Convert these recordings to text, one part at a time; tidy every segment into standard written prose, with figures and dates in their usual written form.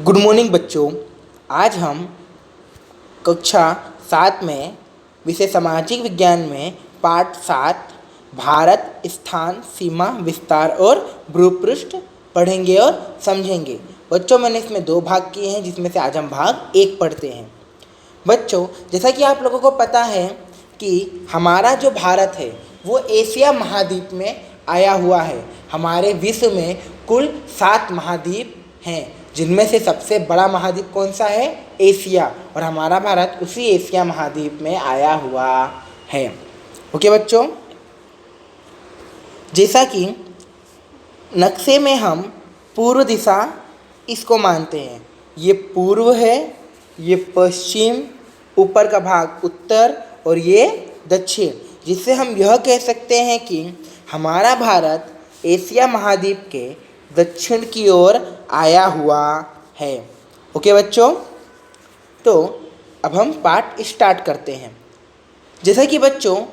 Good morning बच्चों। आज हम कक्षा 7 में विषय सामाजिक विज्ञान में पाठ 7 भारत स्थान सीमा विस्तार और भूपृष्ठ पढ़ेंगे और समझेंगे। बच्चों मैंने इसमें 2 भाग किए हैं, जिसमें से आज हम भाग 1 पढ़ते हैं। बच्चों जैसा कि आप लोगों को पता है कि हमारा जो भारत है वो एशिया महाद्वीप में आया हुआ है। हमारे विश्व में कुल 7 महाद्वीप हैं, जिनमें से सबसे बड़ा महाद्वीप कौन सा है? एशिया। और हमारा भारत उसी एशिया महाद्वीप में आया हुआ है। ओके बच्चों, जैसा कि नक्शे में हम पूर्व दिशा इसको मानते हैं। ये पूर्व है, ये पश्चिम, ऊपर का भाग उत्तर और ये दक्षिण, जिससे हम यह कह सकते हैं कि हमारा भारत एशिया महाद्वीप के दक्षिण की ओर आया हुआ है। ओके बच्चों, तो अब हम पाठ स्टार्ट करते हैं। जैसा कि बच्चों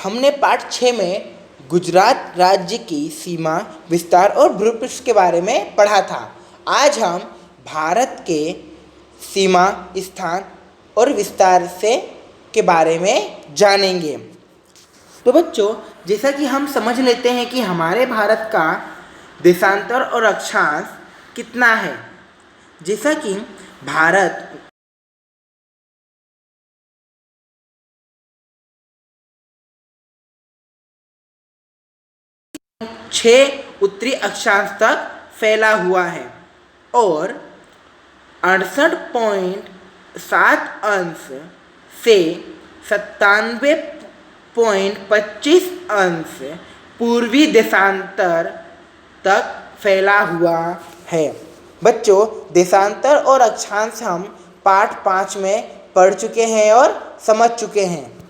हमने पाठ 6 में गुजरात राज्य की सीमा विस्तार और भूपृष्ठ के बारे में पढ़ा था। आज हम भारत के सीमा स्थान और विस्तार से के बारे में जानेंगे। तो बच्चों जैसा कि हम समझ लेते हैं कि हमारे भारत का देशांतर और अक्षांश कितना है। जैसा कि भारत छः उत्तरी अक्षांश तक फैला हुआ है और 68.7 अंश से 97.25 अंश पूर्वी देशांतर तक फैला हुआ है। बच्चों देशांतर और अक्षांश हम पाठ 5 में पढ़ चुके हैं और समझ चुके हैं।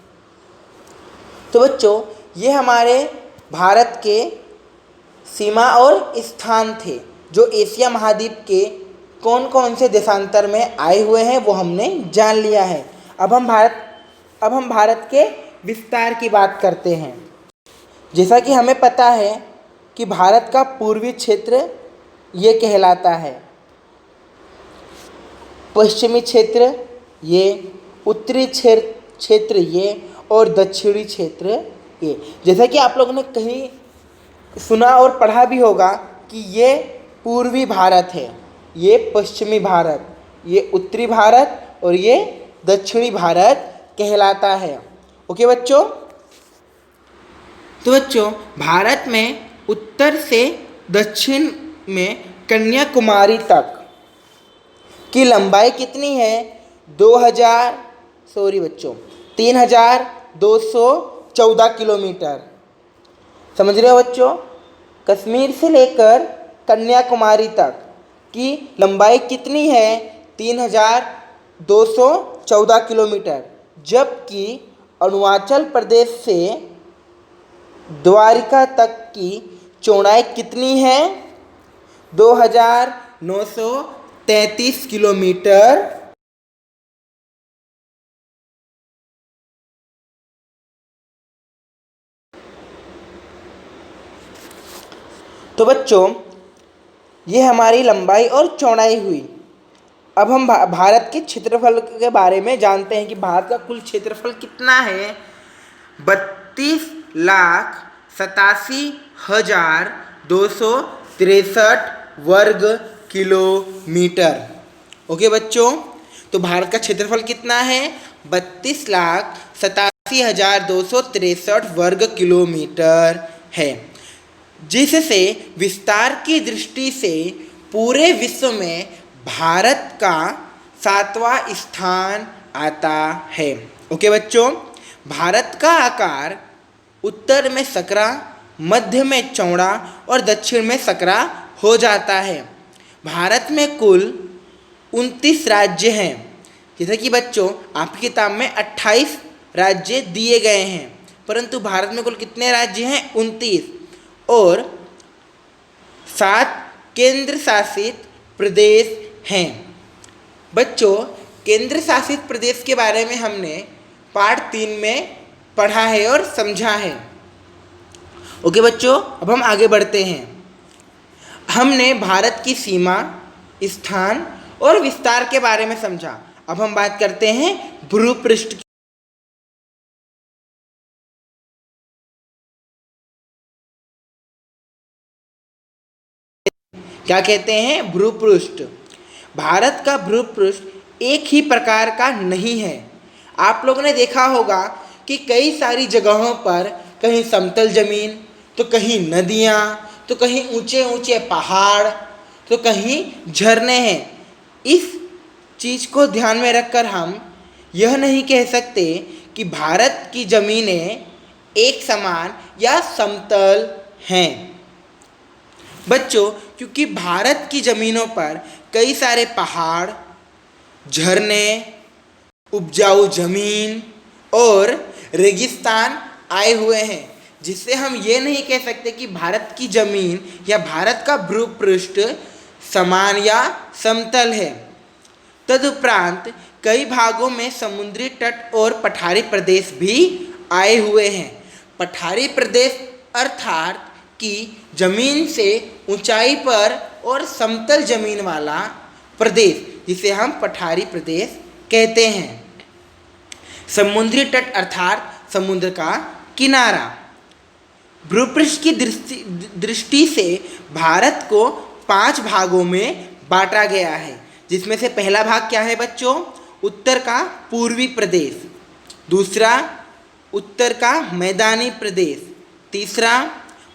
तो बच्चों ये हमारे भारत के सीमा और स्थान थे, जो एशिया महाद्वीप के कौन कौन से देशांतर में आए हुए हैं वो हमने जान लिया है। अब हम भारत के विस्तार की बात करते हैं। जैसा कि हमें पता है कि भारत का पूर्वी क्षेत्र ये कहलाता है, पश्चिमी क्षेत्र ये, उत्तरी क्षेत्र ये और दक्षिणी क्षेत्र ये। जैसा कि आप लोगों ने कहीं सुना और पढ़ा भी होगा कि ये पूर्वी भारत है, ये पश्चिमी भारत, ये उत्तरी भारत और ये दक्षिणी भारत कहलाता है। ओके बच्चों, तो बच्चों भारत में उत्तर से दक्षिण में कन्याकुमारी तक की लंबाई कितनी है? 3214 किलोमीटर। समझ रहे हो बच्चों? कश्मीर से लेकर कन्याकुमारी तक की लंबाई कितनी है? 3214 किलोमीटर। जबकि अरुणाचल प्रदेश से द्वारिका तक की चौड़ाई कितनी है? 2933 किलोमीटर। तो बच्चों ये हमारी लंबाई और चौड़ाई हुई। अब हम भारत के क्षेत्रफल के बारे में जानते हैं कि भारत का कुल क्षेत्रफल कितना है? 32,87,263 वर्ग किलोमीटर। ओके बच्चों, तो भारत का क्षेत्रफल कितना है? 32,87,263 वर्ग किलोमीटर है, जिससे विस्तार की दृष्टि से पूरे विश्व में भारत का 7वां स्थान आता है। ओके बच्चों, भारत का आकार उत्तर में सकरा, मध्य में चौड़ा और दक्षिण में सकरा हो जाता है। भारत में कुल 29 राज्य हैं। जैसे कि बच्चों आपकी किताब में 28 राज्य दिए गए हैं, परंतु भारत में कुल कितने राज्य हैं? 29 और 7 केंद्र शासित प्रदेश हैं। बच्चों केंद्र शासित प्रदेश के बारे में हमने पाठ 3 में पढ़ा है और समझा है। ओके बच्चों, अब हम आगे बढ़ते हैं। हमने भारत की सीमा, स्थान और विस्तार के बारे में समझा। अब हम बात करते हैं भूपृष्ठ की। क्या कहते हैं? भूपृष्ठ। भारत का भूपृष्ठ एक ही प्रकार का नहीं है। आप लोगों ने देखा होगा कि कई सारी जगहों पर कहीं समतल जमीन, तो कहीं नदियाँ, तो कहीं ऊंचे ऊंचे पहाड़, तो कहीं झरने हैं। इस चीज़ को ध्यान में रखकर हम यह नहीं कह सकते कि भारत की ज़मीनें एक समान या समतल हैं। बच्चों, क्योंकि भारत की ज़मीनों पर कई सारे पहाड़, झरने, उपजाऊ ज़मीन और रेगिस्तान आए हुए हैं, जिससे हम ये नहीं कह सकते कि भारत की ज़मीन या भारत का भूपृष्ठ समान या समतल है। तदुपरांत कई भागों में समुद्री तट और पठारी प्रदेश भी आए हुए हैं। पठारी प्रदेश अर्थात कि जमीन से ऊंचाई पर और समतल जमीन वाला प्रदेश, जिसे हम पठारी प्रदेश कहते हैं। समुद्री तट अर्थात समुद्र का किनारा। भूपृष्ठ की दृष्टि से भारत को 5 भागों में बांटा गया है, जिसमें से पहला भाग क्या है बच्चों? उत्तर का पूर्वी प्रदेश। दूसरा, उत्तर का मैदानी प्रदेश। तीसरा,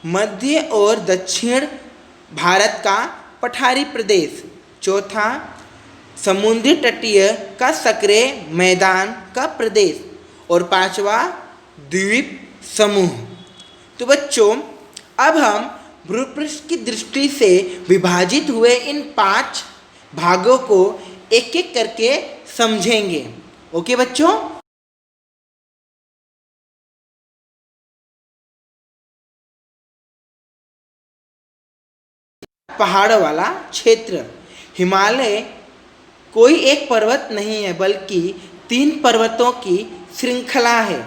मध्य और दक्षिण भारत का पठारी प्रदेश। चौथा, समुद्री तटीय का सक्रिय मैदान का प्रदेश। और पांचवा, द्वीप समूह। तो बच्चों, अब हम भूपृष्ठ की दृष्टि से विभाजित हुए इन 5 भागों को एक एक करके समझेंगे। ओके बच्चों? पहाड़ों वाला क्षेत्र। हिमालय कोई एक पर्वत नहीं है, बल्कि 3 पर्वतों की श्रृंखला है।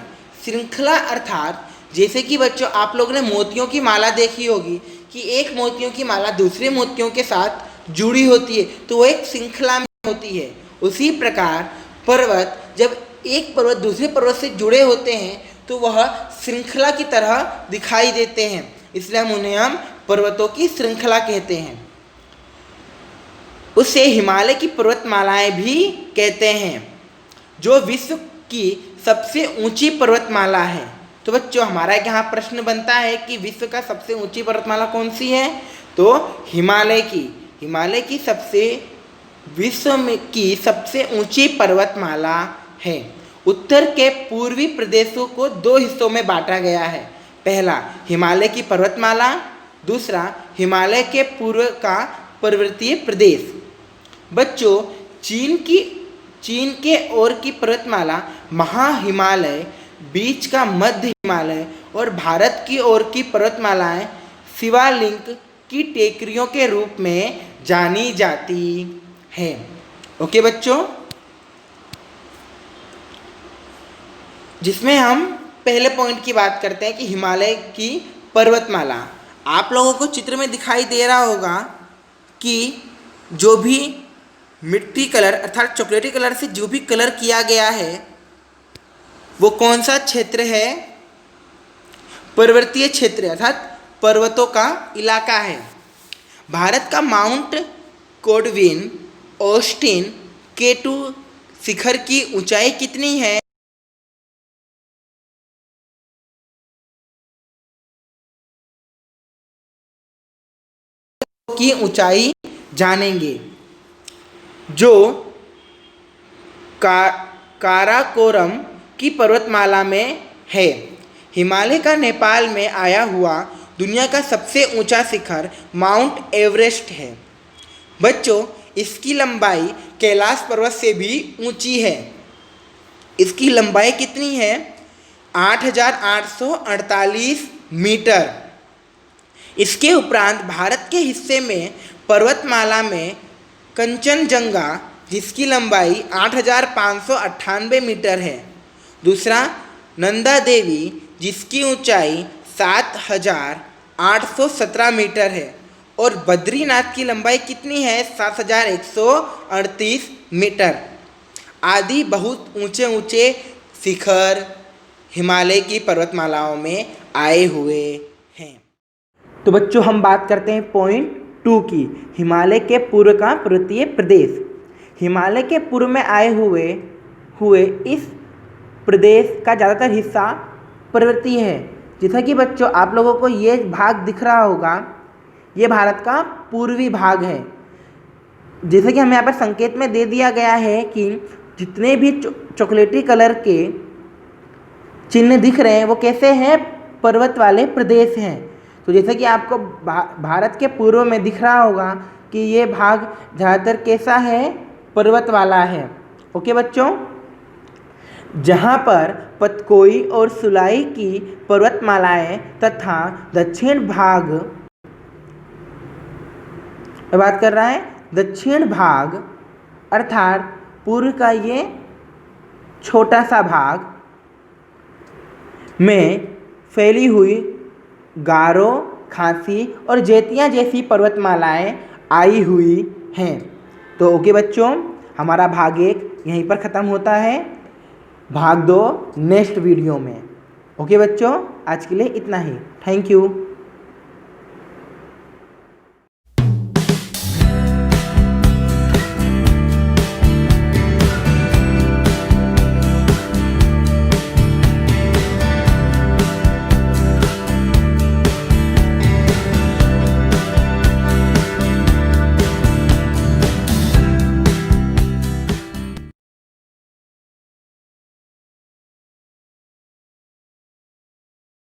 श्रृंखला अर्थात जैसे कि बच्चों आप लोगों ने मोतियों की माला देखी होगी कि एक मोतियों की माला दूसरे मोतियों के साथ जुड़ी होती है, तो वो एक श्रृंखला में होती है। उसी प्रकार पर्वत, जब एक पर्वत दूसरे पर्वत से जुड़े होते हैं तो वह श्रृंखला की तरह दिखाई देते हैं, इसलिए हम पर्वतों की श्रृंखला कहते हैं। उसे हिमालय की पर्वतमालाएं भी कहते हैं, जो विश्व की सबसे ऊंची पर्वतमाला है। तो बच्चों, हमारा यहाँ प्रश्न बनता है कि विश्व का सबसे ऊंची पर्वतमाला कौन सी है? तो हिमालय की सबसे विश्व में की सबसे ऊंची पर्वतमाला है। उत्तर के पूर्वी प्रदेशों को 2 हिस्सों में बांटा गया है। पहला, हिमालय की पर्वतमाला। दूसरा, हिमालय के पूर्व का पर्वतीय प्रदेश। बच्चों, चीन के ओर की पर्वतमाला महाहिमालय, बीच का मध्य हिमालय और भारत की ओर की पर्वतमालाएं शिवालिक की टेकरियों के रूप में जानी जाती हैं। ओके बच्चों, जिसमें हम पहले पॉइंट की बात करते हैं कि हिमालय की पर्वतमाला। आप लोगों को चित्र में दिखाई दे रहा होगा कि जो भी मिट्टी कलर अर्थात चॉकलेटी कलर से जो भी कलर किया गया है वो कौन सा क्षेत्र है? पर्वतीय क्षेत्र अर्थात पर्वतों का इलाका है। भारत का माउंट कोडविन ऑस्टिन K2 शिखर की ऊंचाई कितनी है? की ऊंचाई जानेंगे, जो काराकोरम की पर्वतमाला में है। हिमालय का नेपाल में आया हुआ दुनिया का सबसे ऊंचा शिखर माउंट एवरेस्ट है। बच्चों, इसकी लंबाई कैलाश पर्वत से भी ऊंची है। इसकी लंबाई कितनी है? 8,848 मीटर। इसके उपरांत भारत के हिस्से में पर्वतमाला में कंचनजंगा, जिसकी लंबाई 8,598 मीटर है। दूसरा, नंदा देवी, जिसकी ऊंचाई 7,817 मीटर है। और बद्रीनाथ की लंबाई कितनी है? 7138 मीटर। आदि बहुत ऊंचे ऊंचे शिखर हिमालय की पर्वतमालाओं में आए हुए हैं। तो बच्चों हम बात करते हैं पॉइंट 2 की, हिमालय के पूर्व का पर्वतीय प्रदेश। हिमालय के पूर्व में आए हुए इस प्रदेश का ज़्यादातर हिस्सा पर्वतीय है। जैसा कि बच्चों आप लोगों को ये भाग दिख रहा होगा, ये भारत का पूर्वी भाग है। जैसे कि हमें यहाँ पर संकेत में दे दिया गया है कि जितने भी चॉकलेटी कलर के चिन्ह दिख रहे हैं वो कैसे हैं? पर्वत वाले प्रदेश हैं। तो जैसे कि आपको भारत के पूर्व में दिख रहा होगा कि ये भाग ज़्यादातर कैसा है? पर्वत वाला है। ओके बच्चों, जहाँ पर पतकोई और सुलाई की पर्वतमालाएं तथा दक्षिण भाग, बात कर रहा है दक्षिण भाग अर्थात पूर्व का ये छोटा सा भाग में फैली हुई गारो, खासी और जैतियाँ जैसी पर्वतमालाएं आई हुई हैं। तो ओके बच्चों, हमारा भाग 1 यहीं पर ख़त्म होता है। भाग 2 नेक्स्ट वीडियो में। ओके बच्चों, आज के लिए इतना ही। Thank you.